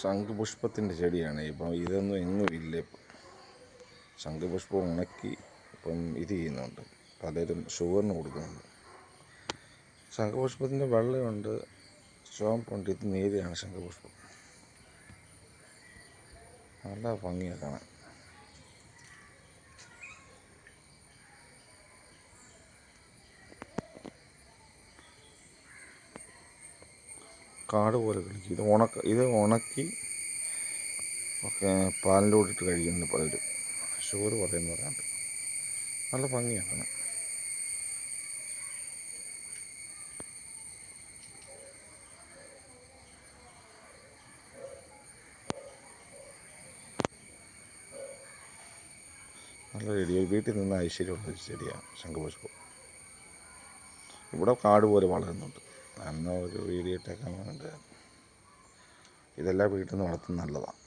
ശംഖുപുഷ്പത്തിൻ്റെ ചെടിയാണ്. ഇപ്പം ഇതൊന്നും എങ്ങും ഇല്ല. ഇപ്പം ശംഖുപുഷ്പം ഉണക്കി ഇപ്പം ഇത് ചെയ്യുന്നുണ്ട്, പലരും ഷുഗറിന് കൊടുക്കുന്നുണ്ട്. ശംഖുപുഷ്പത്തിൻ്റെ വെള്ളമുണ്ട്, ചുവപ്പുണ്ട്, ഇത് നീലയാണ് ശംഖുപുഷ്പം. നല്ല ഭംഗിയാണ് കാണാൻ. കാട് പോലെ കളിക്കും. ഇത് ഉണക്കി ഒക്കെ പാലിലൂടെ കഴിക്കുന്ന പലരും ഷുഗർ പറയുന്ന പറയാണ്ട്. നല്ല ഭംഗിയാണ് കാണാൻ. നല്ല ചെടിയാണ്. വീട്ടിൽ നിന്ന് ഐശ്വര്യമുള്ള ചെടിയാണ് ശംഖുപുഷ്പം. ഇവിടെ കാട് പോലെ വളരുന്നുണ്ട്. അന്ന് ഒരു വീഡിയോ ഇട്ടേക്കാൻ വേണ്ടി. ഇതെല്ലാം വീട്ടിൽ നിന്ന് വളർത്തുന്നത് നല്ലതാണ്.